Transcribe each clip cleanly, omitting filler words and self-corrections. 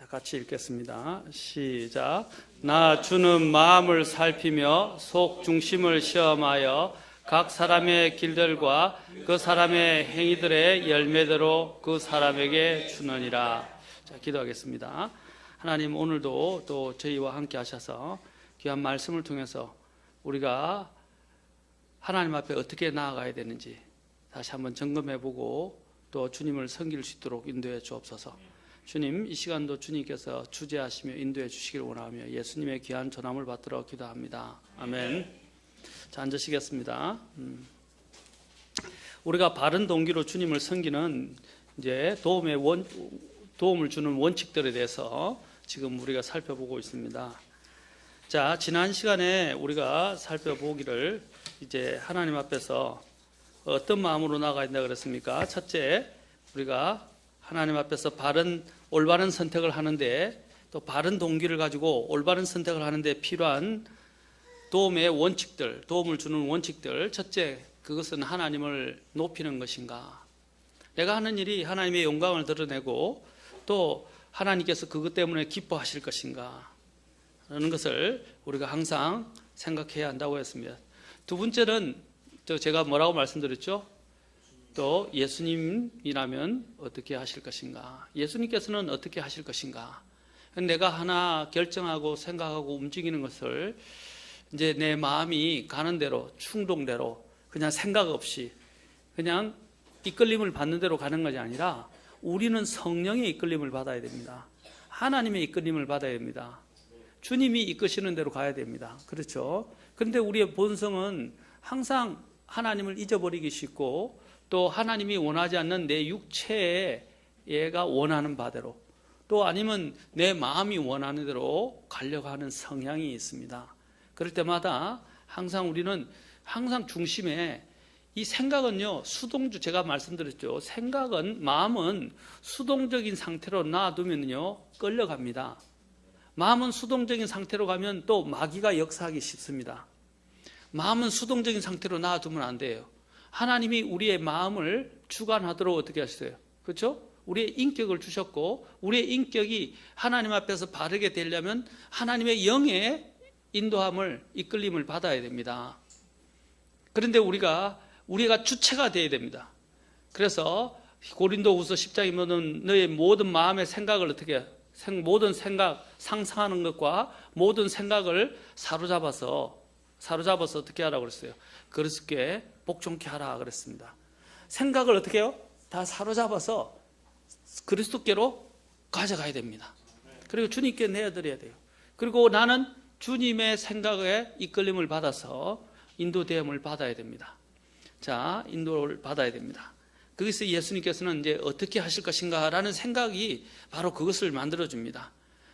같이 읽겠습니다. 시작. 나 주는 마음을 살피며 속 중심을 시험하여 각 사람의 길들과 그 사람의 행위들의 열매대로 그 사람에게 주느니라. 자, 기도하겠습니다. 하나님, 오늘도 또 저희와 함께 하셔서 귀한 말씀을 통해서 우리가 하나님 앞에 어떻게 나아가야 되는지 다시 한번 점검해보고 또 주님을 섬길 수 있도록 인도해 주옵소서. 주님, 이 시간도 주님께서 주재하시며 인도해 주시기를 원하며 예수님의 귀한 전함을 받들어 기도합니다. 아멘. 자, 앉으시겠습니다. 우리가 바른 동기로 주님을 섬기는 이제 도움을 주는 원칙들에 대해서 지금 우리가 살펴보고 있습니다. 자, 지난 시간에 우리가 살펴보기를 이제 하나님 앞에서 어떤 마음으로 나가야 된다 그랬습니까? 첫째, 우리가 하나님 앞에서 올바른 선택을 하는데 또 바른 동기를 가지고 올바른 선택을 하는데 필요한 도움을 주는 원칙들. 첫째, 그것은 하나님을 높이는 것인가? 내가 하는 일이 하나님의 영광을 드러내고 또 하나님께서 그것 때문에 기뻐하실 것인가? 라는 것을 우리가 항상 생각해야 한다고 했습니다. 두 번째는 제가 뭐라고 말씀드렸죠? 또 예수님이라면 어떻게 하실 것인가? 예수님께서는 어떻게 하실 것인가? 내가 하나 결정하고 생각하고 움직이는 것을 이제 내 마음이 가는 대로, 충동대로, 그냥 생각 없이 그냥 이끌림을 받는 대로 가는 것이 아니라 우리는 성령의 이끌림을 받아야 됩니다. 하나님의 이끌림을 받아야 됩니다. 주님이 이끄시는 대로 가야 됩니다. 그렇죠? 그런데 우리의 본성은 항상 하나님을 잊어버리기 쉽고 또 하나님이 원하지 않는 내 육체에 얘가 원하는 바대로 또 아니면 내 마음이 원하는 대로 가려고 하는 성향이 있습니다. 그럴 때마다 항상 우리는 항상 중심에 이 생각은요, 제가 말씀드렸죠. 마음은 수동적인 상태로 놔두면요, 끌려갑니다. 마음은 수동적인 상태로 가면 또 마귀가 역사하기 쉽습니다. 마음은 수동적인 상태로 놔두면 안 돼요. 하나님이 우리의 마음을 주관하도록 어떻게 하셨어요? 그렇죠? 우리의 인격을 주셨고 우리의 인격이 하나님 앞에서 바르게 되려면 하나님의 영의 인도함을 이끌림을 받아야 됩니다. 그런데 우리가 주체가 되어야 됩니다. 그래서 고린도후서 10장에 보면 너의 모든 마음의 생각을 모든 생각, 상상하는 것과 모든 생각을 사로잡아서 어떻게 하라고 그랬어요? 그리스도께 복종케 하라 그랬습니다. 생각을 어떻게 해요? 다 사로잡아서 그리스도께로 가져가야 됩니다. 그리고 주님께 내어드려야 돼요. 그리고 나는 주님의 생각에 이끌림을 받아서 인도됨을 받아야 됩니다. 자, 인도를 받아야 됩니다. 거기서 예수님께서는 이제 어떻게 하실 것인가 라는 생각이 바로 그것을 만들어줍니다.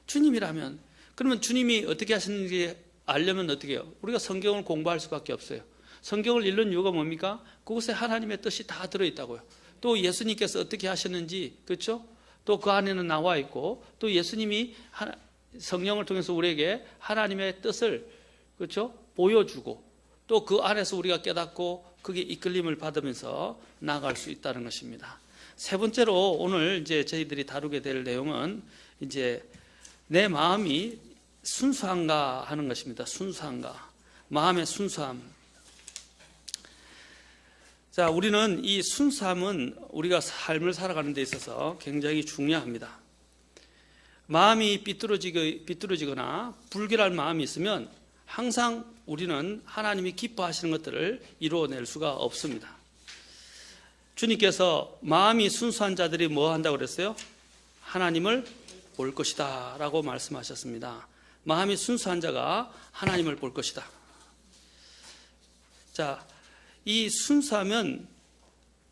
주님이라면, 그러면 주님이 어떻게 하시는지 알려면 어떻게 해요? 우리가 성경을 공부할 수밖에 없어요. 성경을 읽는 이유가 뭡니까? 그곳에 하나님의 뜻이 다 들어있다고요. 또 예수님께서 어떻게 하셨는지, 그렇죠? 또 그 안에는 나와 있고, 또 예수님이 성령을 통해서 우리에게 하나님의 뜻을, 그렇죠? 보여주고, 또 그 안에서 우리가 깨닫고 그게 이끌림을 받으면서 나아갈 수 있다는 것입니다. 세 번째로 오늘 이제 저희들이 다루게 될 내용은 이제 내 마음이 순수한가 하는 것입니다. 순수한가. 마음의 순수함. 자, 우리는 이 순수함은 우리가 삶을 살아가는 데 있어서 굉장히 중요합니다. 마음이 삐뚤어지거나 불결한 마음이 있으면 항상 우리는 하나님이 기뻐하시는 것들을 이루어낼 수가 없습니다. 주님께서 마음이 순수한 자들이 뭐 한다고 그랬어요? 하나님을 볼 것이다 라고 말씀하셨습니다. 마음이 순수한 자가 하나님을 볼 것이다. 자, 이 순수함은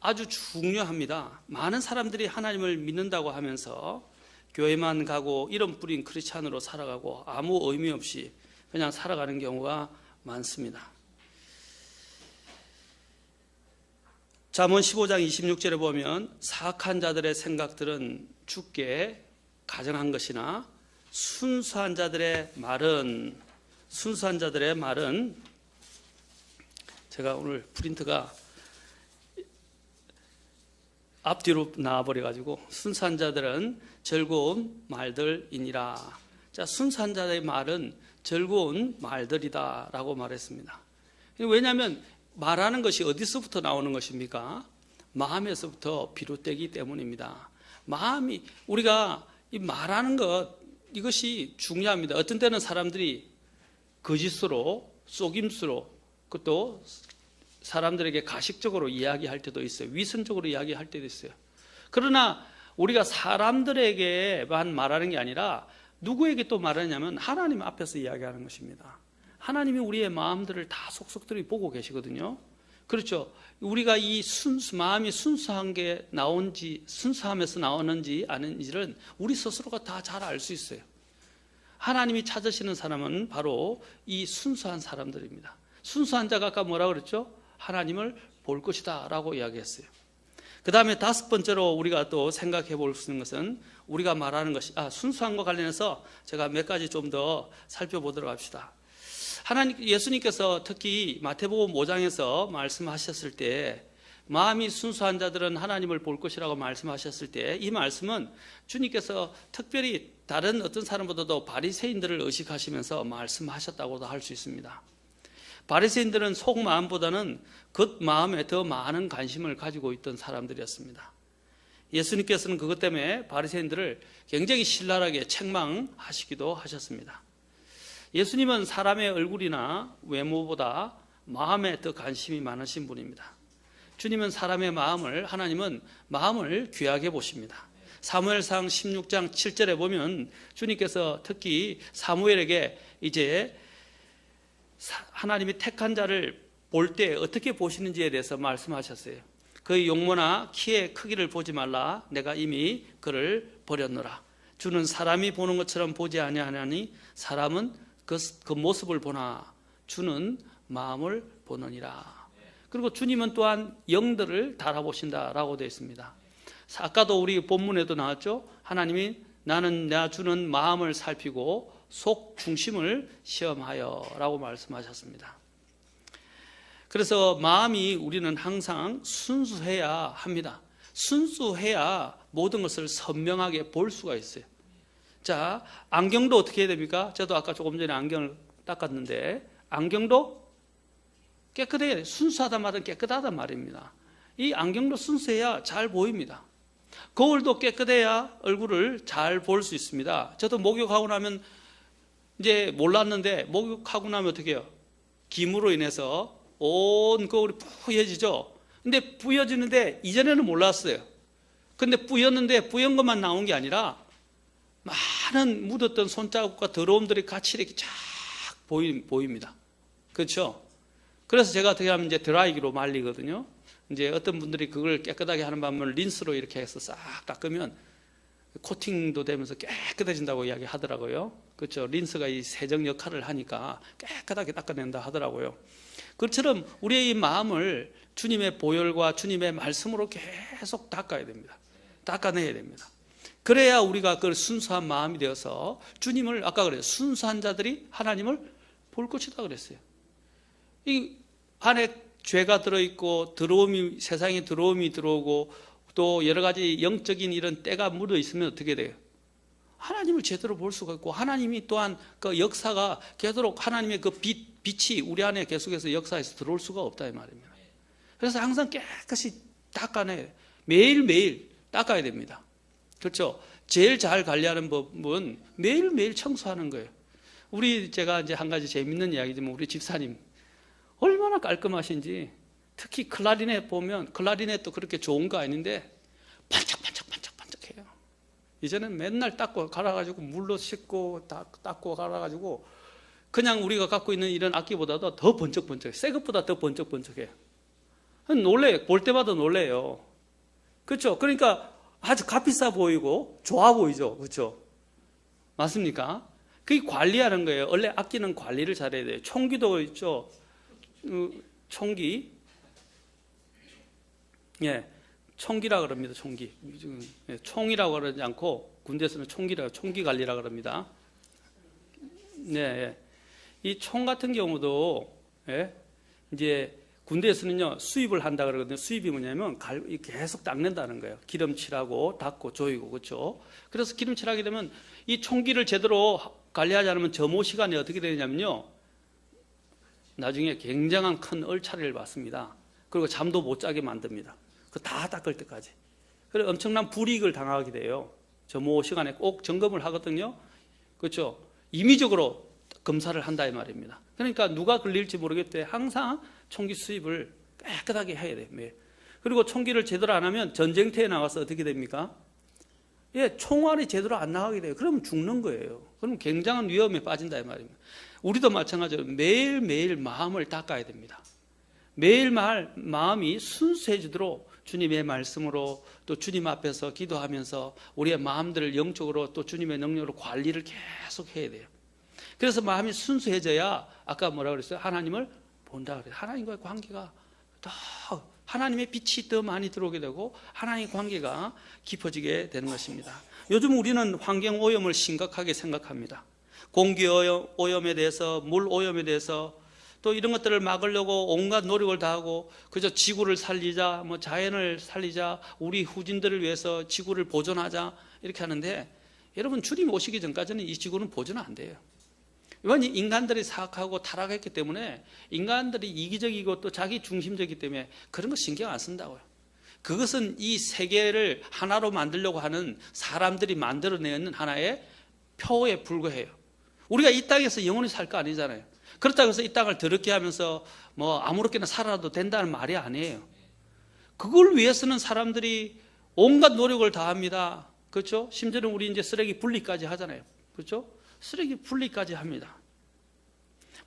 아주 중요합니다. 많은 사람들이 하나님을 믿는다고 하면서 교회만 가고 이름 뿌린 크리스찬으로 살아가고 아무 의미 없이 그냥 살아가는 경우가 많습니다. 잠언 15장 26절에 보면 사악한 자들의 생각들은 주께 가정한 것이나 순수한 자들의 말은 제가 오늘 프린트가 앞뒤로 나와버려가지고 순수한 자들은 즐거운 말들이니라. 자, 순수한 자의 말은 즐거운 말들이다라고 말했습니다. 왜냐하면 말하는 것이 어디서부터 나오는 것입니까? 마음에서부터 비롯되기 때문입니다. 마음이 우리가 이 말하는 것 이것이 중요합니다. 어떤 때는 사람들이 거짓으로 속임수로 그것도 사람들에게 가식적으로 이야기할 때도 있어요. 위선적으로 이야기할 때도 있어요. 그러나 우리가 사람들에게만 말하는 게 아니라 누구에게 또 말하냐면 하나님 앞에서 이야기하는 것입니다. 하나님이 우리의 마음들을 다 속속들이 보고 계시거든요. 그렇죠. 우리가 이 마음이 순수한 게 나온지, 순수함에서 나오는지 아닌지는 우리 스스로가 다 잘 알 수 있어요. 하나님이 찾으시는 사람은 바로 이 순수한 사람들입니다. 순수한 자가 아까 뭐라 그랬죠? 하나님을 볼 것이다 라고 이야기했어요. 그 다음에 다섯 번째로 우리가 또 생각해 볼 수 있는 것은 우리가 말하는 것이 순수함과 관련해서 제가 몇 가지 좀 더 살펴보도록 합시다. 예수님께서 특히 마태복음 5장에서 말씀하셨을 때 마음이 순수한 자들은 하나님을 볼 것이라고 말씀하셨을 때 이 말씀은 주님께서 특별히 다른 어떤 사람보다도 바리새인들을 의식하시면서 말씀하셨다고도 할 수 있습니다. 바리새인들은 속마음보다는 겉마음에 더 많은 관심을 가지고 있던 사람들이었습니다. 예수님께서는 그것 때문에 바리새인들을 굉장히 신랄하게 책망하시기도 하셨습니다. 예수님은 사람의 얼굴이나 외모보다 마음에 더 관심이 많으신 분입니다. 주님은 사람의 마음을, 하나님은 마음을 귀하게 보십니다. 사무엘상 16장 7절에 보면 주님께서 특히 사무엘에게 이제 하나님이 택한 자를 볼 때 어떻게 보시는지에 대해서 말씀하셨어요. 그의 용모나 키의 크기를 보지 말라. 내가 이미 그를 버렸노라. 주는 사람이 보는 것처럼 보지 아니하나니 사람은 그 모습을 보나 주는 마음을 보느니라. 그리고 주님은 또한 영들을 달아보신다라고 되어 있습니다. 아까도 우리 본문에도 나왔죠. 하나님이 나는 내가 주는 마음을 살피고 속 중심을 시험하여 라고 말씀하셨습니다. 그래서 마음이 우리는 항상 순수해야 합니다. 순수해야 모든 것을 선명하게 볼 수가 있어요. 자, 안경도 어떻게 해야 됩니까? 저도 아까 조금 전에 안경을 닦았는데 안경도 깨끗해야 돼요. 순수하단 말은 깨끗하단 말입니다. 이 안경도 순수해야 잘 보입니다. 거울도 깨끗해야 얼굴을 잘 볼 수 있습니다. 저도 목욕하고 나면 이제 몰랐는데 목욕하고 나면 어떻게 해요? 기무로 인해서 온 거울이 뿌여지죠. 근데 뿌여지는데 이전에는 몰랐어요. 근데 뿌였는데 뿌연 것만 나온 게 아니라 많은 묻었던 손자국과 더러움들이 같이 이렇게 쫙 보입니다. 그렇죠? 그래서 제가 어떻게 하면 이제 드라이기로 말리거든요. 이제 어떤 분들이 그걸 깨끗하게 하는 방법을 린스로 이렇게 해서 싹 닦으면 코팅도 되면서 깨끗해진다고 이야기하더라고요. 그렇죠? 린스가 이 세정 역할을 하니까 깨끗하게 닦아낸다 하더라고요. 그처럼 우리의 이 마음을 주님의 보혈과 주님의 말씀으로 계속 닦아야 됩니다. 닦아내야 됩니다. 그래야 우리가 그 순수한 마음이 되어서 주님을 아까 그래요. 순수한 자들이 하나님을 볼 것이다 그랬어요. 이 안에 죄가 들어있고 세상에 더러움이 들어오고 또 여러 가지 영적인 이런 때가 묻어 있으면 어떻게 돼요? 하나님을 제대로 볼 수가 있고 하나님이 또한 그 역사가 계속 하나님의 그 빛이 우리 안에 계속해서 역사에서 들어올 수가 없다 이 말입니다. 그래서 항상 깨끗이 닦아내야 돼요. 매일매일 닦아야 됩니다. 그렇죠? 제일 잘 관리하는 법은 매일매일 청소하는 거예요. 제가 이제 한 가지 재밌는 이야기지만 우리 집사님 얼마나 깔끔하신지 특히 클라리넷 보면 클라리넷도 그렇게 좋은 거 아닌데 반짝반짝해요. 이제는 맨날 닦고 갈아가지고 물로 씻고 닦고 갈아가지고 그냥 우리가 갖고 있는 이런 악기보다도 더 번쩍번쩍해요. 새 것보다 더 번쩍번쩍해요. 놀래요. 볼 때마다 놀래요. 그렇죠? 그러니까 아주 값비싸 보이고 좋아 보이죠. 그렇죠? 맞습니까? 그게 관리하는 거예요. 원래 악기는 관리를 잘해야 돼요. 총기도 있죠. 총기. 예. 총기라 그럽니다. 총기. 총이라고 그러지 않고 군대에서는 총기 관리라 그럽니다. 네, 이 총 같은 경우도 이제 군대에서는요 수입을 한다 그러거든요. 수입이 뭐냐면 계속 닦는다는 거예요. 기름칠하고 닦고 조이고 그렇죠. 그래서 기름칠하게 되면 이 총기를 제대로 관리하지 않으면 점호 시간에 어떻게 되냐면요 나중에 굉장한 큰 얼차리를 받습니다. 그리고 잠도 못 자게 만듭니다. 그 다 닦을 때까지. 그래서 엄청난 불이익을 당하게 돼요. 점호 시간에 꼭 점검을 하거든요. 그렇죠. 임의적으로 검사를 한다 이 말입니다. 그러니까 누가 걸릴지 모르겠대 항상 총기 수입을 깨끗하게 해야 돼요. 그리고 총기를 제대로 안 하면 전쟁터에 나가서 어떻게 됩니까? 총알이 제대로 안 나가게 돼요. 그러면 죽는 거예요. 그럼 굉장한 위험에 빠진다 이 말입니다. 우리도 마찬가지로 매일매일 마음을 닦아야 됩니다. 매일 마음이 순수해지도록 주님의 말씀으로 또 주님 앞에서 기도하면서 우리의 마음들을 영적으로 또 주님의 능력으로 관리를 계속 해야 돼요. 그래서 마음이 순수해져야 아까 뭐라고 그랬어요? 하나님을 본다 그래요. 하나님과의 관계가 더 하나님의 빛이 더 많이 들어오게 되고 하나님의 관계가 깊어지게 되는 것입니다. 요즘 우리는 환경 오염을 심각하게 생각합니다. 공기 오염에 대해서 물 오염에 대해서 또 이런 것들을 막으려고 온갖 노력을 다하고 그저 지구를 살리자, 뭐 자연을 살리자, 우리 후진들을 위해서 지구를 보존하자 이렇게 하는데 여러분 주님 오시기 전까지는 이 지구는 보존 안 돼요. 이건 인간들이 사악하고 타락했기 때문에 인간들이 이기적이고 또 자기 중심적이기 때문에 그런 거 신경 안 쓴다고요. 그것은 이 세계를 하나로 만들려고 하는 사람들이 만들어내는 하나의 표에 불과해요. 우리가 이 땅에서 영원히 살 거 아니잖아요. 그렇다고 해서 이 땅을 더럽게 하면서 뭐 아무렇게나 살아도 된다는 말이 아니에요. 그걸 위해서는 사람들이 온갖 노력을 다합니다. 그렇죠? 심지어는 우리 이제 쓰레기 분리까지 하잖아요. 그렇죠? 쓰레기 분리까지 합니다.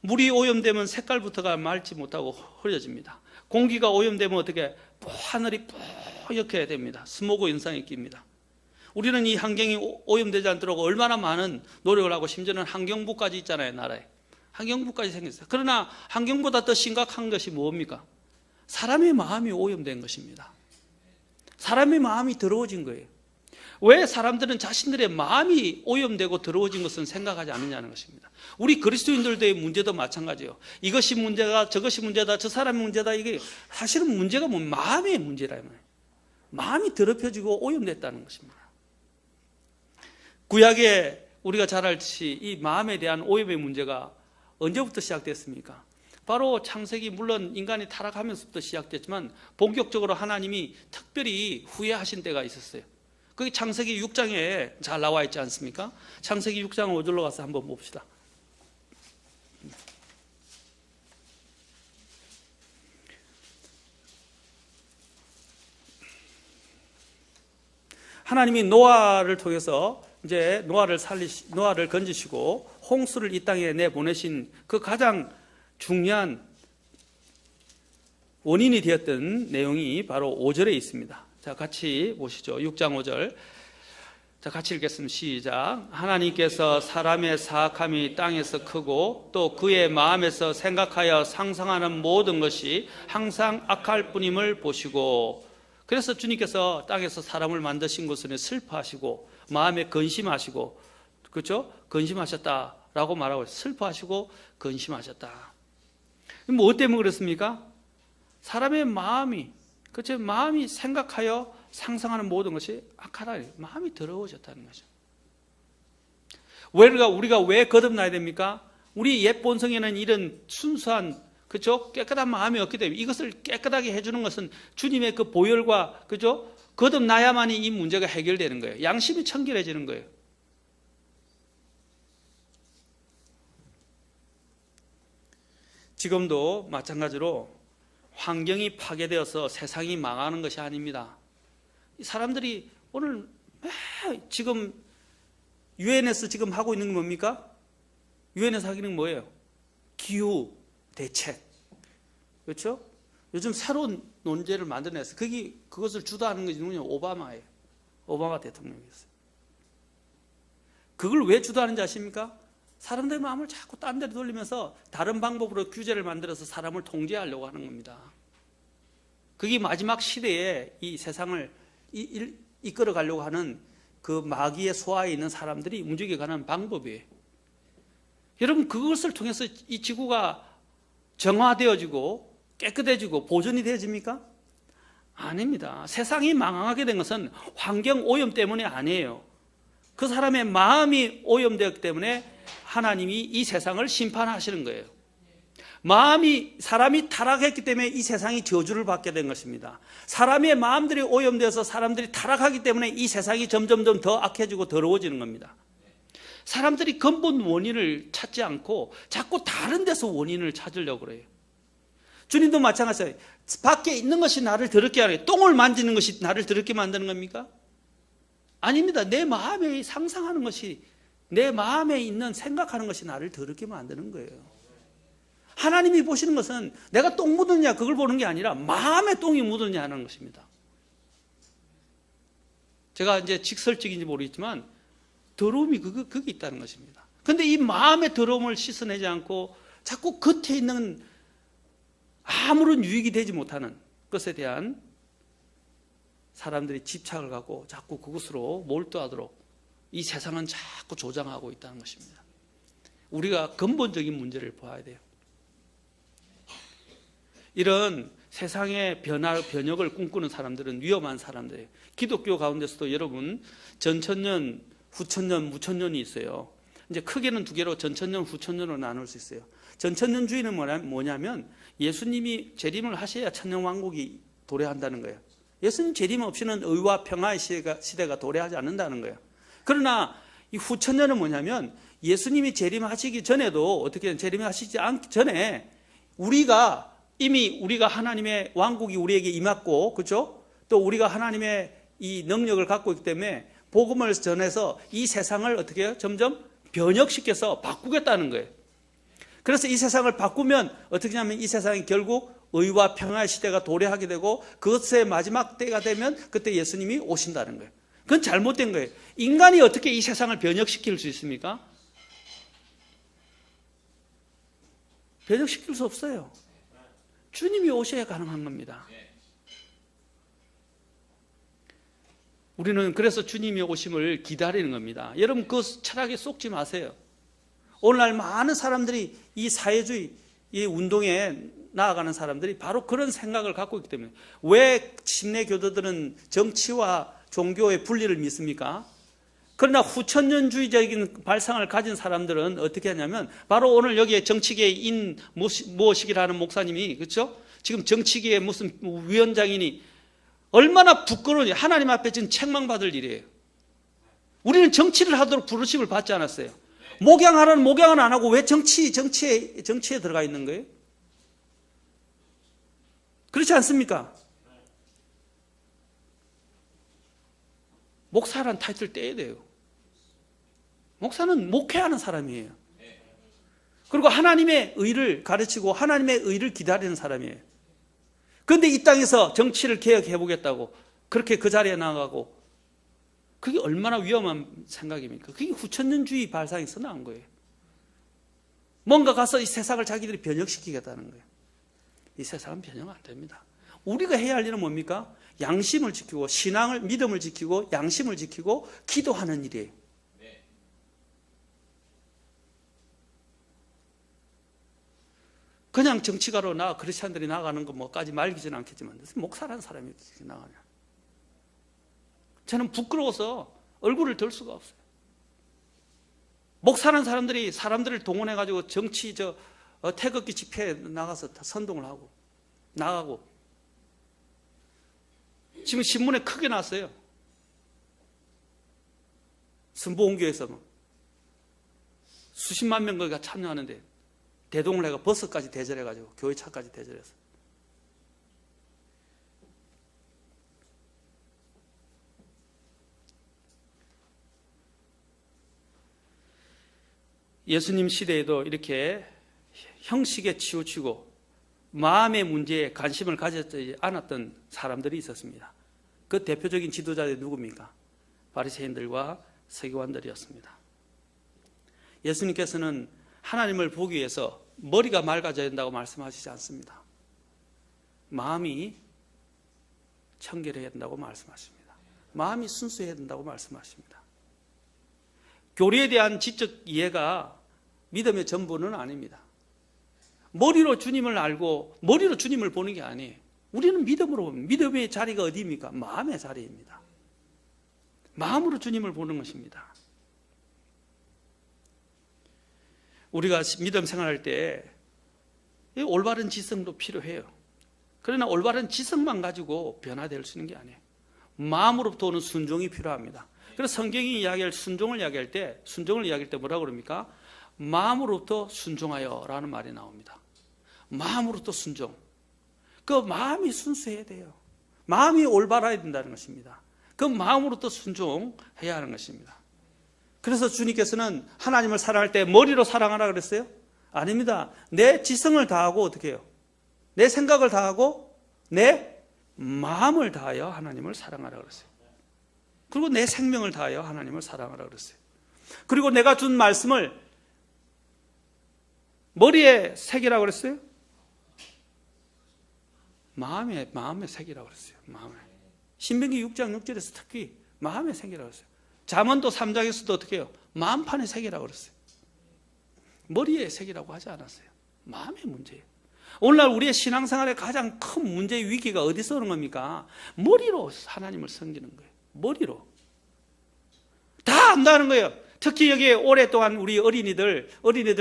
물이 오염되면 색깔부터가 맑지 못하고 흐려집니다. 공기가 오염되면 어떻게 하늘이 뿌옇게 됩니다. 스모그 현상이 낍니다. 우리는 이 환경이 오염되지 않도록 얼마나 많은 노력을 하고 심지어는 환경부까지 있잖아요. 나라에. 환경부까지 생겼어요. 그러나 환경보다 더 심각한 것이 뭡니까? 사람의 마음이 오염된 것입니다. 사람의 마음이 더러워진 거예요. 왜 사람들은 자신들의 마음이 오염되고 더러워진 것은 생각하지 않느냐는 것입니다. 우리 그리스도인들의 문제도 마찬가지예요. 이것이 문제가 저것이 문제다 저 사람이 문제다 이게 사실은 문제가 뭐 마음의 문제라 말이에요. 마음이 더럽혀지고 오염됐다는 것입니다. 구약에 우리가 잘 알듯이 이 마음에 대한 오염의 문제가 언제부터 시작됐습니까? 바로 창세기 물론 인간이 타락하면서부터 시작됐지만 본격적으로 하나님이 특별히 후회하신 때가 있었어요. 그게 창세기 6장에 잘 나와 있지 않습니까? 창세기 6장 5절로 가서 한번 봅시다. 하나님이 노아를 통해서 이제 노아를 건지시고 홍수를 이 땅에 내보내신 그 가장 중요한 원인이 되었던 내용이 바로 5절에 있습니다. 자, 같이 보시죠. 6장 5절. 자, 같이 읽겠습니다. 시작. 하나님께서 사람의 사악함이 땅에서 크고 또 그의 마음에서 생각하여 상상하는 모든 것이 항상 악할 뿐임을 보시고, 그래서 주님께서 땅에서 사람을 만드신 것은 슬퍼하시고 마음에 근심하시고, 그렇죠? 근심하셨다라고 말하고 있어요. 슬퍼하시고 근심하셨다. 뭐 때문에 그렇습니까? 사람의 마음이, 그렇죠? 마음이 생각하여 상상하는 모든 것이 악하다. 마음이 더러워졌다는 거죠. 우리가 왜 거듭나야 됩니까? 우리 옛 본성에는 이런 순수한, 그렇죠? 깨끗한 마음이 없기 때문에 이것을 깨끗하게 해주는 것은 주님의 그 보혈과, 그렇죠? 거듭나야만이 이 문제가 해결되는 거예요. 양심이 청결해지는 거예요. 지금도 마찬가지로 환경이 파괴되어서 세상이 망하는 것이 아닙니다. 사람들이 오늘 지금 유엔에서 지금 하고 있는 게 뭡니까? 유엔에서 하기는 뭐예요? 기후 대책, 그렇죠? 요즘 새로운 논제를 만들어냈어요. 그것을 주도하는 것이 누구냐? 오바마예요. 오바마 대통령이었어요. 그걸 왜 주도하는지 아십니까? 사람들의 마음을 자꾸 딴 데로 돌리면서 다른 방법으로 규제를 만들어서 사람을 통제하려고 하는 겁니다. 그게 마지막 시대에 이 세상을 이끌어 가려고 하는 그 마귀의 소화에 있는 사람들이 움직여가는 방법이에요. 여러분, 그것을 통해서 이 지구가 정화되어지고 깨끗해지고 보존이 되어집니까? 아닙니다. 세상이 망하게 된 것은 환경 오염 때문이 아니에요. 그 사람의 마음이 오염되었기 때문에 하나님이 이 세상을 심판하시는 거예요. 사람이 타락했기 때문에 이 세상이 저주를 받게 된 것입니다. 사람의 마음들이 오염되어서 사람들이 타락하기 때문에 이 세상이 점점 더 악해지고 더러워지는 겁니다. 사람들이 근본 원인을 찾지 않고 자꾸 다른 데서 원인을 찾으려고 그래요. 주님도 마찬가지예요. 밖에 있는 것이 나를 더럽게 하는, 똥을 만지는 것이 나를 더럽게 만드는 겁니까? 아닙니다. 내 마음에 상상하는 것이, 내 마음에 있는 생각하는 것이 나를 더럽게 만드는 거예요. 하나님이 보시는 것은 내가 똥 묻었냐 그걸 보는 게 아니라 마음에 똥이 묻었냐 하는 것입니다. 제가 이제 직설적인지 모르겠지만 더러움이 그게 있다는 것입니다. 그런데 이 마음의 더러움을 씻어내지 않고 자꾸 겉에 있는 아무런 유익이 되지 못하는 것에 대한 사람들이 집착을 갖고 자꾸 그것으로 몰두하도록 이 세상은 자꾸 조장하고 있다는 것입니다. 우리가 근본적인 문제를 봐야 돼요. 이런 세상의 변혁을 꿈꾸는 사람들은 위험한 사람들이에요. 기독교 가운데서도 여러분 전천년, 후천년, 무천년이 있어요. 이제 크게는 두 개로 전천년, 후천년으로 나눌 수 있어요. 전천년주의는 뭐냐면 예수님이 재림을 하셔야 천년왕국이 도래한다는 거예요. 예수님 재림 없이는 의와 평화의 시대가 도래하지 않는다는 거예요. 그러나 이 후천년은 뭐냐면 예수님이 재림하시기 전에도 어떻게 재림하시지 않기 전에 우리가 하나님의 왕국이 우리에게 임했고, 그렇죠? 또 우리가 하나님의 이 능력을 갖고 있기 때문에 복음을 전해서 이 세상을 어떻게 해요? 점점 변혁시켜서 바꾸겠다는 거예요. 그래서 이 세상을 바꾸면 어떻게 하냐면 이 세상이 결국 의와 평화의 시대가 도래하게 되고 그것의 마지막 때가 되면 그때 예수님이 오신다는 거예요. 그건 잘못된 거예요. 인간이 어떻게 이 세상을 변혁시킬 수 있습니까? 변혁시킬 수 없어요. 주님이 오셔야 가능한 겁니다. 우리는 그래서 주님이 오심을 기다리는 겁니다. 여러분 그 철학에 속지 마세요. 오늘날 많은 사람들이 이 사회주의 이 운동에 나아가는 사람들이 바로 그런 생각을 갖고 있기 때문에 왜 침례 교도들은 정치와 종교의 분리를 믿습니까? 그러나 후천년주의적인 발상을 가진 사람들은 어떻게 하냐면 바로 오늘 여기에 정치계의 인 무엇이기라는 목사님이 그렇죠? 지금 정치계의 무슨 위원장이니 얼마나 부끄러운지 하나님 앞에 지금 책망받을 일이에요. 우리는 정치를 하도록 부르심을 받지 않았어요. 목양하라는 목양은 안 하고 왜 정치에 들어가 있는 거예요? 그렇지 않습니까? 목사라는 타이틀 떼야 돼요. 목사는 목회하는 사람이에요. 그리고 하나님의 의를 가르치고 하나님의 의를 기다리는 사람이에요. 그런데 이 땅에서 정치를 개혁해 보겠다고 그렇게 그 자리에 나가고 그게 얼마나 위험한 생각입니까? 그게 후천년주의 발상에서 나온 거예요. 뭔가 가서 이 세상을 자기들이 변혁시키겠다는 거예요. 이 세상은 변형 안 됩니다. 우리가 해야 할 일은 뭡니까? 양심을 지키고 신앙을 믿음을 지키고 양심을 지키고 기도하는 일이에요. 그냥 정치가로 크리스찬들이 나가는 것까지 말기지는 않겠지만 목사라는 사람이 어떻게 나가냐. 저는 부끄러워서 얼굴을 들 수가 없어요. 목사라는 사람들이 사람들을 동원해가지고 정치 태극기 집회에 나가서 다 선동을 하고 나가고 지금 신문에 크게 났어요. 순복음교회에서 수십만 명가 참여하는데 대동을 해가 버스까지 대절해가지고 교회 차까지 대절해서 예수님 시대에도 이렇게 형식에 치우치고 마음의 문제에 관심을 가지지 않았던 사람들이 있었습니다. 그 대표적인 지도자들이 누굽니까? 바리새인들과 서기관들이었습니다. 예수님께서는 하나님을 보기 위해서 머리가 맑아져야 된다고 말씀하시지 않습니다. 마음이 청결해야 된다고 말씀하십니다. 마음이 순수해야 된다고 말씀하십니다. 교리에 대한 지적 이해가 믿음의 전부는 아닙니다. 머리로 주님을 알고 머리로 주님을 보는 게 아니에요. 우리는 믿음으로 봅니다. 믿음의 자리가 어디입니까? 마음의 자리입니다. 마음으로 주님을 보는 것입니다. 우리가 믿음 생활할 때 올바른 지성도 필요해요. 그러나 올바른 지성만 가지고 변화될 수 있는 게 아니에요. 마음으로부터 오는 순종이 필요합니다. 그래서 성경이 이야기할 순종을 이야기할 때 뭐라고 그럽니까? 마음으로부터 순종하여 라는 말이 나옵니다. 마음으로부터 순종. 그 마음이 순수해야 돼요. 마음이 올바라야 된다는 것입니다. 그 마음으로부터 순종해야 하는 것입니다. 그래서 주님께서는 하나님을 사랑할 때 머리로 사랑하라 그랬어요? 아닙니다. 내 지성을 다하고 어떻게 해요? 내 생각을 다하고 내 마음을 다하여 하나님을 사랑하라 그랬어요. 그리고 내 생명을 다하여 하나님을 사랑하라 그랬어요. 그리고 내가 준 말씀을 머리에 새기라고 그랬어요? 마음에 새기라고 그랬어요. 마음에. 신명기 6장 6절에서 특히 마음에 새기라고 그랬어요. 잠언도 3장에서도 어떻게 해요? 마음판에 새기라고 그랬어요. 머리에 새기라고 하지 않았어요. 마음의 문제예요. 오늘날 우리의 신앙생활의 가장 큰 문제의 위기가 어디서 오는 겁니까? 머리로 하나님을 섬기는 거예요. 머리로. 다 안다는 거예요. 특히 여기에 오랫동안 우리 어린이들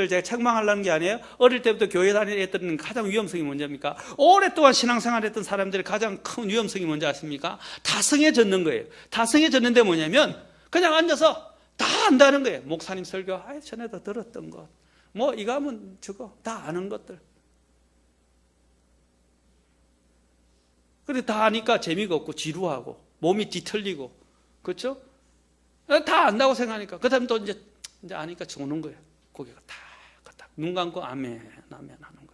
제가 책망하려는 게 아니에요. 어릴 때부터 교회 다니는 애들은 가장 위험성이 뭔지입니까? 오랫동안 신앙생활 했던 사람들의 가장 큰 위험성이 뭔지 아십니까? 다성해졌는 거예요. 다성해졌는데 뭐냐면 그냥 앉아서 다 안다는 거예요. 목사님 설교, 전에도 들었던 것. 뭐 이거 하면 저거 다 아는 것들. 그런데 다 아니까 재미가 없고 지루하고 몸이 뒤틀리고 그렇죠? 다 안다고 생각하니까 그 다음에 또 이제 아니까 오는 거예요. 고개가 탁 눈 감고 아멘 하는 거예요.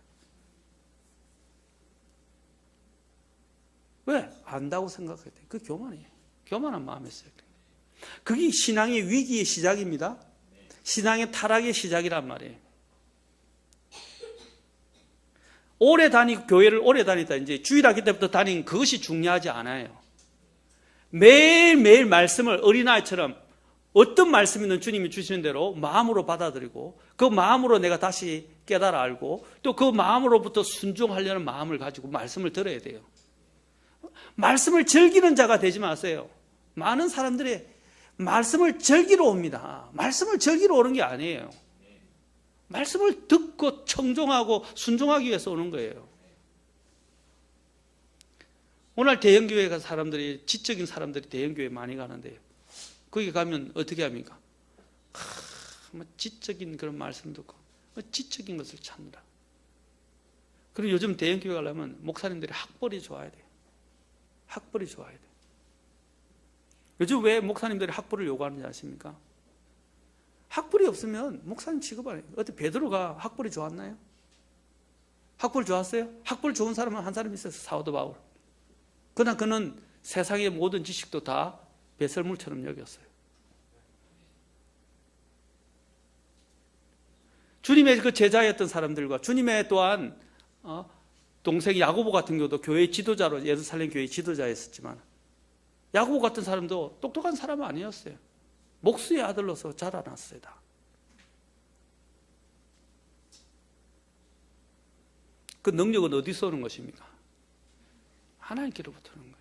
왜? 안다고 생각해야 돼. 그 교만이에요. 교만한 마음이 있어요. 그게 신앙의 위기의 시작입니다. 신앙의 타락의 시작이란 말이에요. 교회를 오래 다니다 이제 주일학기 때부터 다닌 그것이 중요하지 않아요. 매일매일 말씀을 어린아이처럼 어떤 말씀이든 주님이 주시는 대로 마음으로 받아들이고 그 마음으로 내가 다시 깨달아 알고 또 그 마음으로부터 순종하려는 마음을 가지고 말씀을 들어야 돼요. 말씀을 즐기는 자가 되지 마세요. 많은 사람들이 말씀을 즐기러 옵니다. 말씀을 즐기러 오는 게 아니에요. 말씀을 듣고 청종하고 순종하기 위해서 오는 거예요. 오늘 대형교회 가 사람들이 지적인 사람들이 대형교회 많이 가는데요. 거기 가면 어떻게 합니까? 뭐 지적인 그런 말씀 듣고 지적인 것을 찾느라. 그리고 요즘 대형교회 가려면 목사님들이 학벌이 좋아야 돼요. 학벌이 좋아야 돼요. 요즘 왜 목사님들이 학벌을 요구하는지 아십니까? 학벌이 없으면 목사님 취급 안 해요. 어때 베드로가 학벌이 좋았나요? 학벌 좋았어요? 학벌 좋은 사람은 한 사람 있었어요. 사도 바울. 그러나 그는 세상의 모든 지식도 다 배설물처럼 여겼어요. 주님의 그 제자였던 사람들과 주님의 또한 동생 야고보 같은 경우도 교회 지도자로 예루살렘 교회 지도자였었지만 야고보 같은 사람도 똑똑한 사람은 아니었어요. 목수의 아들로서 자라났어요. 다. 그 능력은 어디서 오는 것입니까? 하나님께로부터 오는 거예요.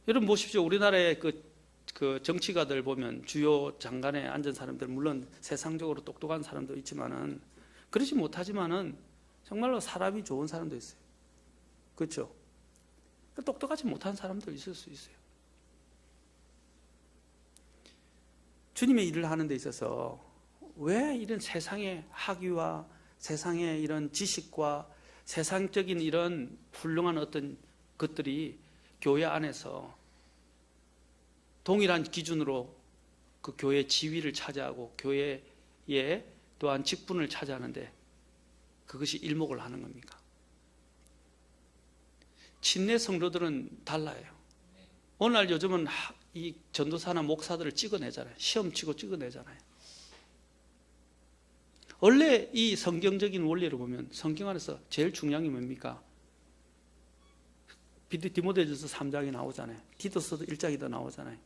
여러분 보십시오. 우리나라의 그 정치가들 보면 주요 장관에 앉은 사람들 물론 세상적으로 똑똑한 사람도 있지만은 그렇지 못하지만은 정말로 사람이 좋은 사람도 있어요. 그렇죠? 똑똑하지 못한 사람도 있을 수 있어요. 주님의 일을 하는 데 있어서 왜 이런 세상의 학위와 세상의 이런 지식과 세상적인 이런 훌륭한 어떤 것들이 교회 안에서 동일한 기준으로 그 교회의 지위를 차지하고 교회의 또한 직분을 차지하는데 그것이 일목을 하는 겁니까? 친내 성도들은 달라요. 오늘날 요즘은 이 전도사나 목사들을 찍어내잖아요. 시험 치고 찍어내잖아요. 원래 이 성경적인 원리를 보면 성경 안에서 제일 중요한 게 뭡니까? 디모데전서 3장이 나오잖아요. 디도서도 1장이 나오잖아요.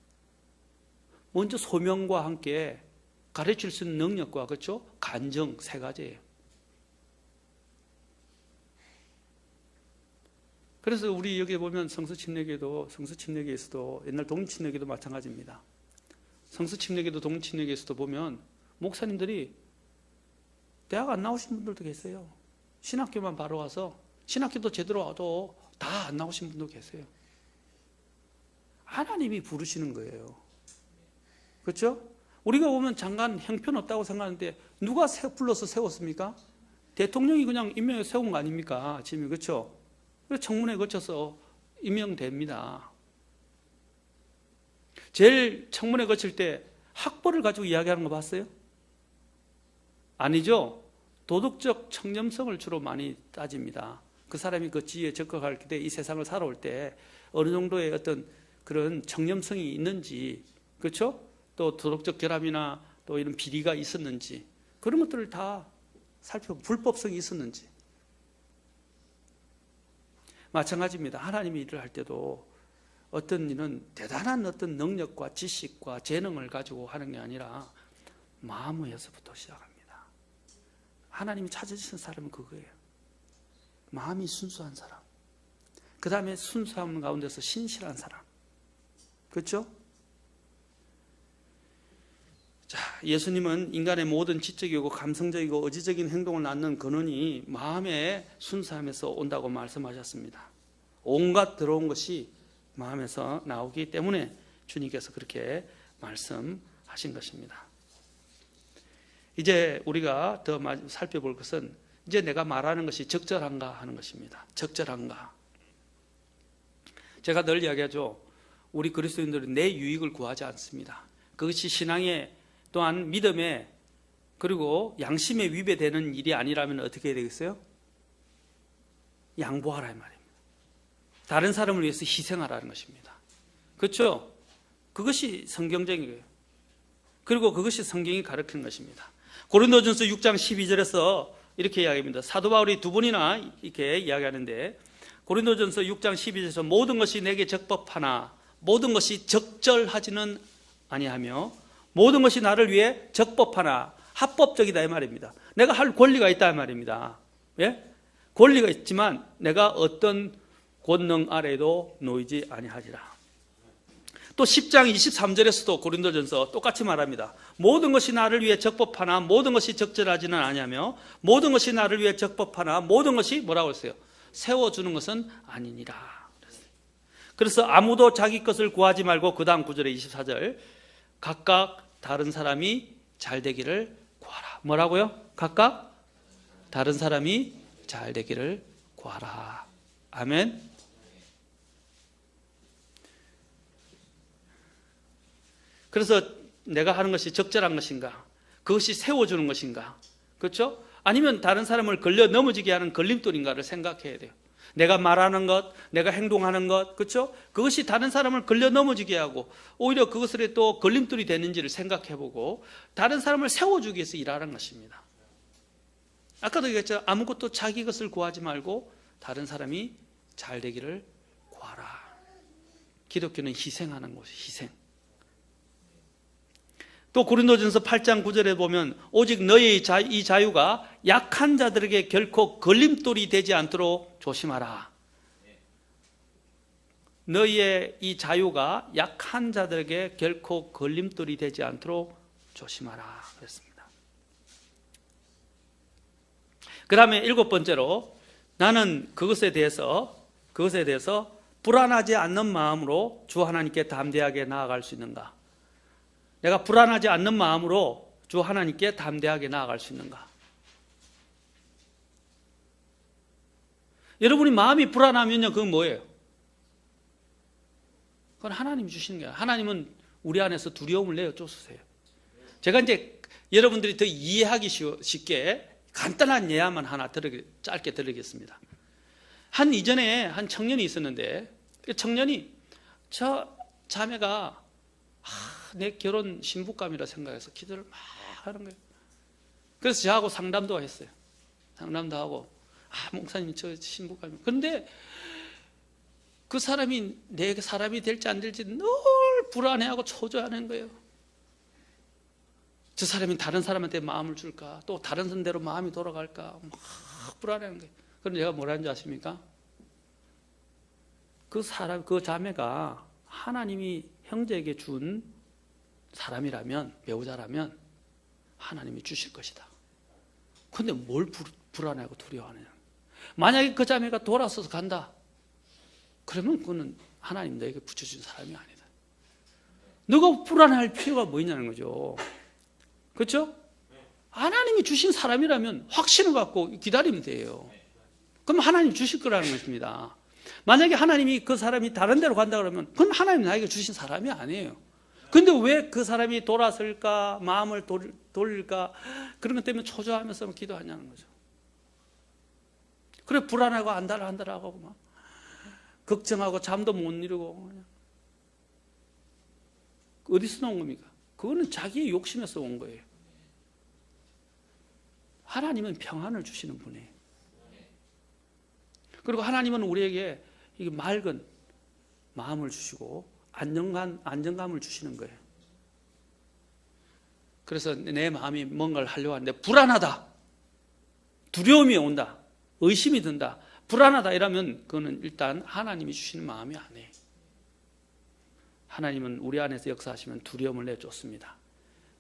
먼저 소명과 함께 가르칠 수 있는 능력과 그렇죠? 간정 세 가지예요. 그래서 우리 여기 보면 성서침례기에서도 옛날 동침례기도 마찬가지입니다. 성서침례기도 동침례기에서도 보면 목사님들이 대학 안 나오신 분들도 계세요. 신학교만 바로 와서 신학교도 제대로 와도 다 안 나오신 분도 계세요. 하나님이 부르시는 거예요. 그렇죠? 우리가 보면 장관 형편없다고 생각하는데 누가 불러서 세웠습니까? 대통령이 그냥 임명해 세운 거 아닙니까? 지금 그렇죠? 청문회 거쳐서 임명됩니다. 제일 청문회 거칠 때 학벌을 가지고 이야기하는 거 봤어요? 아니죠. 도덕적 청렴성을 주로 많이 따집니다. 그 사람이 그 지위에 적합할 때 이 세상을 살아올 때 어느 정도의 어떤 그런 청렴성이 있는지, 그렇죠? 또 도덕적 결함이나 또 이런 비리가 있었는지 그런 것들을 다 살펴보고 불법성이 있었는지. 마찬가지입니다. 하나님이 일을 할 때도 어떤 일은 대단한 어떤 능력과 지식과 재능을 가지고 하는 게 아니라 마음에서부터 시작합니다. 하나님이 찾으시는 사람은 그거예요. 마음이 순수한 사람. 그 다음에 순수함 가운데서 신실한 사람. 그렇죠? 자, 예수님은 인간의 모든 지적이고 감성적이고 의지적인 행동을 낳는 근원이 마음의 순수함에서 온다고 말씀하셨습니다. 온갖 들어온 것이 마음에서 나오기 때문에 주님께서 그렇게 말씀하신 것입니다. 이제 우리가 더 살펴볼 것은 이제 내가 말하는 것이 적절한가 하는 것입니다. 적절한가. 제가 늘 이야기하죠. 우리 그리스도인들은 내 유익을 구하지 않습니다. 그것이 신앙의 또한 믿음에 그리고 양심에 위배되는 일이 아니라면 어떻게 해야 되겠어요? 양보하라 이 말입니다. 다른 사람을 위해서 희생하라는 것입니다. 그렇죠? 그것이 성경적인 거예요. 그리고 그것이 성경이 가르치는 것입니다. 고린도전서 6장 12절에서 이렇게 이야기합니다. 사도 바울이 두 번이나 이렇게 이야기하는데 고린도전서 6장 12절에서 모든 것이 내게 적법하나 모든 것이 적절하지는 아니하며 모든 것이 나를 위해 적법하나 합법적이다 이 말입니다. 내가 할 권리가 있다 이 말입니다. 예? 권리가 있지만 내가 어떤 권능 아래도 놓이지 아니하리라. 또 10장 23절에서도 고린도전서 똑같이 말합니다. 모든 것이 나를 위해 적법하나 모든 것이 적절하지는 아니하며 모든 것이 나를 위해 적법하나 모든 것이 뭐라고 했어요? 세워주는 것은 아니니라. 그래서 아무도 자기 것을 구하지 말고 그 다음 9절에 24절 각각 다른 사람이 잘 되기를 구하라. 뭐라고요? 각각 다른 사람이 잘 되기를 구하라. 아멘. 그래서 내가 하는 것이 적절한 것인가? 그것이 세워주는 것인가? 그렇죠? 아니면 다른 사람을 걸려 넘어지게 하는 걸림돌인가를 생각해야 돼요. 내가 말하는 것, 내가 행동하는 것, 그렇죠? 그것이 다른 사람을 걸려 넘어지게 하고 오히려 그것을 또 걸림돌이 되는지를 생각해보고 다른 사람을 세워주기 위해서 일하는 것입니다. 아까도 얘기했죠. 아무것도 자기 것을 구하지 말고 다른 사람이 잘 되기를 구하라. 기독교는 희생하는 것이 희생. 또 고린도전서 8장 9절에 보면 오직 너의 이 자유가 약한 자들에게 결코 걸림돌이 되지 않도록 조심하라. 너의 이 자유가 약한 자들에게 결코 걸림돌이 되지 않도록 조심하라 그랬습니다. 그 다음에 7번째로 나는 그것에 대해서 불안하지 않는 마음으로 주 하나님께 담대하게 나아갈 수 있는가? 내가 불안하지 않는 마음으로 주 하나님께 담대하게 나아갈 수 있는가? 여러분이 마음이 불안하면요, 그건 뭐예요? 그건 하나님이 주시는 거예요. 하나님은 우리 안에서 두려움을 내어 쫓으세요. 제가 이제 여러분들이 더 이해하기 쉽게 간단한 예화만 하나 짧게 드리겠습니다. 이전에 한 청년이 있었는데, 그 청년이 저 자매가 내 결혼 신부감이라 생각해서 기도를 막 하는 거예요. 그래서 저하고 상담도 했어요. 상담도 하고 목사님 저 신부감. 그런데 그 사람이 내 사람이 될지 안 될지 늘 불안해하고 초조하는 거예요. 저 사람이 다른 사람한테 마음을 줄까? 또 다른 선대로 마음이 돌아갈까? 막 불안해하는 거예요. 그럼 제가 뭐라는 줄 아십니까? 그 사람, 그 자매가 하나님이 형제에게 준 사람이라면, 배우자라면 하나님이 주실 것이다. 근데 뭘 불안해하고 두려워하느냐? 만약에 그 자매가 돌아서서 간다. 그러면 그거는 하나님 너에게 붙여준 사람이 아니다. 너가 불안할 필요가 뭐 있냐는 거죠. 그렇죠? 하나님이 주신 사람이라면 확신을 갖고 기다리면 돼요. 그럼 하나님 주실 거라는 것입니다. 만약에 하나님이 그 사람이 다른 데로 간다 그러면 그건 하나님 나에게 주신 사람이 아니에요. 근데 왜 그 사람이 돌아설까, 마음을 돌릴까, 그런 것 때문에 초조하면서 기도하냐는 거죠. 그래 불안하고 안달하고 막 걱정하고 잠도 못 이루고 그냥. 어디서 나온 겁니까? 그거는 자기의 욕심에서 온 거예요. 하나님은 평안을 주시는 분이에요. 그리고 하나님은 우리에게 이게 맑은 마음을 주시고 안정감을 주시는 거예요. 그래서 내 마음이 뭔가를 하려고 하는데 불안하다, 두려움이 온다, 의심이 든다, 불안하다 이러면 그거는 일단 하나님이 주시는 마음이 아니에요. 하나님은 우리 안에서 역사하시면 두려움을 내쫓습니다.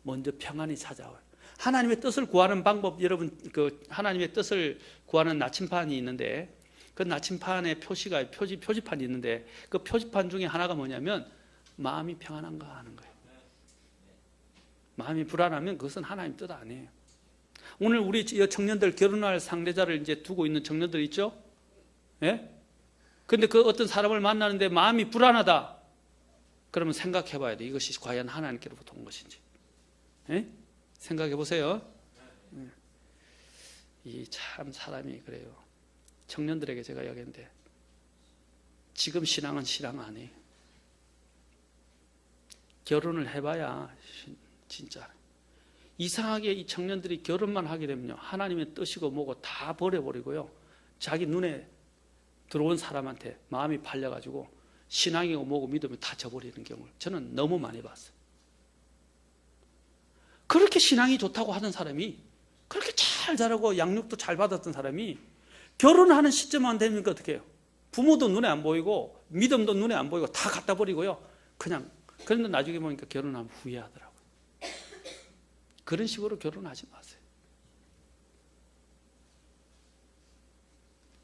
먼저 평안이 찾아와요. 하나님의 뜻을 구하는 방법, 여러분 그 하나님의 뜻을 구하는 나침판이 있는데 그 나침판에 표지판이 있는데 그 표지판 중에 하나가 뭐냐면 마음이 평안한가 하는 거예요. 마음이 불안하면 그것은 하나님 뜻 아니에요. 오늘 우리 청년들 결혼할 상대자를 이제 두고 있는 청년들 있죠? 예? 근데 그 어떤 사람을 만나는데 마음이 불안하다. 그러면 생각해 봐야 돼. 이것이 과연 하나님께로부터 온 것인지. 예? 생각해 보세요. 이 참 사람이 그래요. 청년들에게 제가 이야기했는데 지금 신앙은 신앙 아니에요. 결혼을 해봐야 진짜 이상하게 이 청년들이 결혼만 하게 되면요 하나님의 뜻이고 뭐고 다 버려버리고요 자기 눈에 들어온 사람한테 마음이 팔려가지고 신앙이고 뭐고 믿음이 다 져버리는 경우를 저는 너무 많이 봤어요. 그렇게 신앙이 좋다고 하던 사람이 그렇게 잘 자라고 양육도 잘 받았던 사람이 결혼하는 시점만 되면 어떻게 해요? 부모도 눈에 안 보이고 믿음도 눈에 안 보이고 다 갖다 버리고요 그냥 그런데 나중에 보니까 결혼하면 후회하더라고요. 그런 식으로 결혼하지 마세요.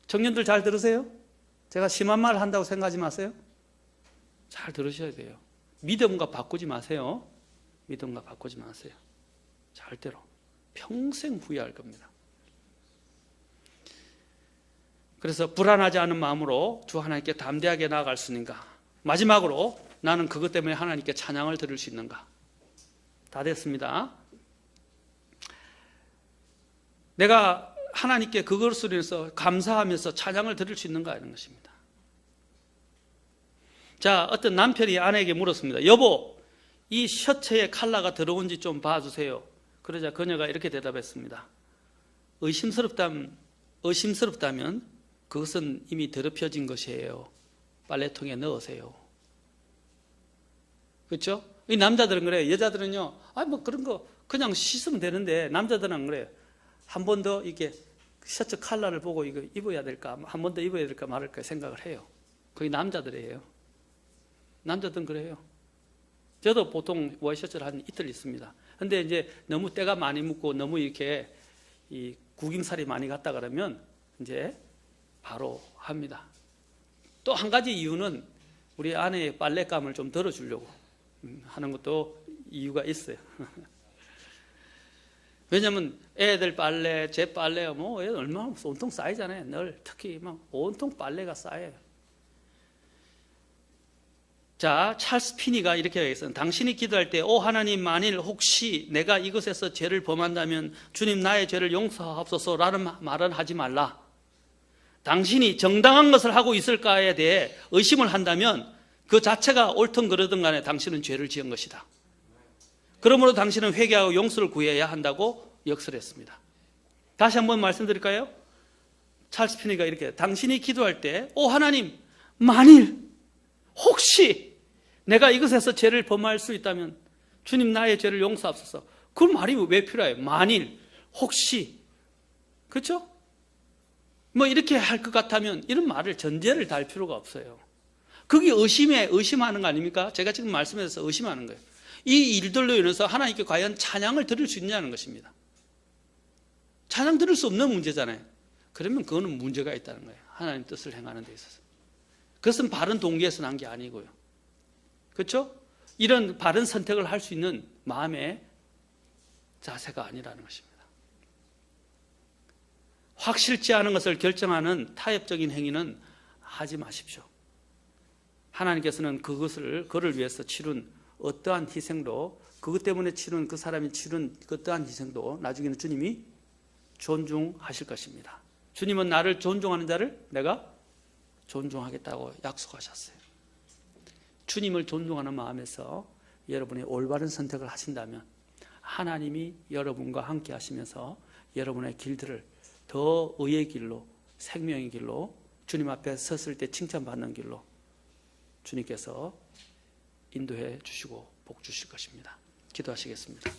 청년들 잘 들으세요? 제가 심한 말 한다고 생각하지 마세요. 잘 들으셔야 돼요. 믿음과 바꾸지 마세요. 믿음과 바꾸지 마세요. 절대로. 평생 후회할 겁니다. 그래서 불안하지 않은 마음으로 주 하나님께 담대하게 나아갈 수 있는가? 마지막으로 나는 그것 때문에 하나님께 찬양을 드릴 수 있는가? 다 됐습니다. 내가 하나님께 그것으로 인해서 감사하면서 찬양을 드릴 수 있는가 하는 것입니다. 자, 어떤 남편이 아내에게 물었습니다. 여보, 이 셔츠에 컬러가 들어온지 좀 봐주세요. 그러자 그녀가 이렇게 대답했습니다. 의심스럽다면 그것은 이미 더럽혀진 것이에요. 빨래통에 넣으세요. 그렇죠? 이 남자들은 그래요. 여자들은요, 뭐 그런 거 그냥 씻으면 되는데 남자들은 안 그래요. 한 번 더 이렇게 셔츠 컬러를 보고 이거 입어야 될까, 한 번 더 입어야 될까 말할까 생각을 해요. 그게 남자들이에요. 남자들은 그래요. 저도 보통 와이셔츠를 한 이틀 입습니다. 근데 이제 너무 때가 많이 묻고 너무 이렇게 이 구김살이 많이 갔다 그러면 이제 바로 합니다. 또 한 가지 이유는 우리 아내의 빨랫감을 좀 덜어주려고 하는 것도 이유가 있어요. 왜냐면 애들 빨래, 제 빨래가 뭐 얼마나 온통 쌓이잖아요. 늘 특히 막 온통 빨래가 쌓여요. 자, 찰스 피니가 이렇게 얘기했어요. 당신이 기도할 때, 오 하나님, 만일 혹시 내가 이것에서 죄를 범한다면 주님 나의 죄를 용서하옵소서라는 말은 하지 말라. 당신이 정당한 것을 하고 있을까에 대해 의심을 한다면 그 자체가 옳든 그러든 간에 당신은 죄를 지은 것이다. 그러므로 당신은 회개하고 용서를 구해야 한다고 역설했습니다. 다시 한번 말씀드릴까요? 찰스 피니가 이렇게 당신이 기도할 때, 오 하나님, 만일 혹시 내가 이것에서 죄를 범할 수 있다면 주님 나의 죄를 용서하소서. 그 말이 왜 필요해요? 만일 혹시 그렇죠? 뭐 이렇게 할 것 같다면 이런 말을 전제를 달 필요가 없어요. 그게 의심하는 거 아닙니까? 제가 지금 말씀해서 의심하는 거예요. 이 일들로 인해서 하나님께 과연 찬양을 드릴 수 있냐는 것입니다. 찬양 드릴 수 없는 문제잖아요. 그러면 그거는 문제가 있다는 거예요. 하나님 뜻을 행하는 데 있어서. 그것은 바른 동기에서 난 게 아니고요. 그렇죠? 이런 바른 선택을 할 수 있는 마음의 자세가 아니라는 것입니다. 확실치 않은 것을 결정하는 타협적인 행위는 하지 마십시오. 하나님께서는 그를 위해서 치른 어떠한 희생도, 그것 때문에 치른 그 사람이 치른 어떠한 희생도 나중에는 주님이 존중하실 것입니다. 주님은 나를 존중하는 자를 내가 존중하겠다고 약속하셨어요. 주님을 존중하는 마음에서 여러분이 올바른 선택을 하신다면 하나님이 여러분과 함께 하시면서 여러분의 길들을 더 의의 길로, 생명의 길로, 주님 앞에 섰을 때 칭찬받는 길로 주님께서 인도해 주시고 복 주실 것입니다. 기도하시겠습니다.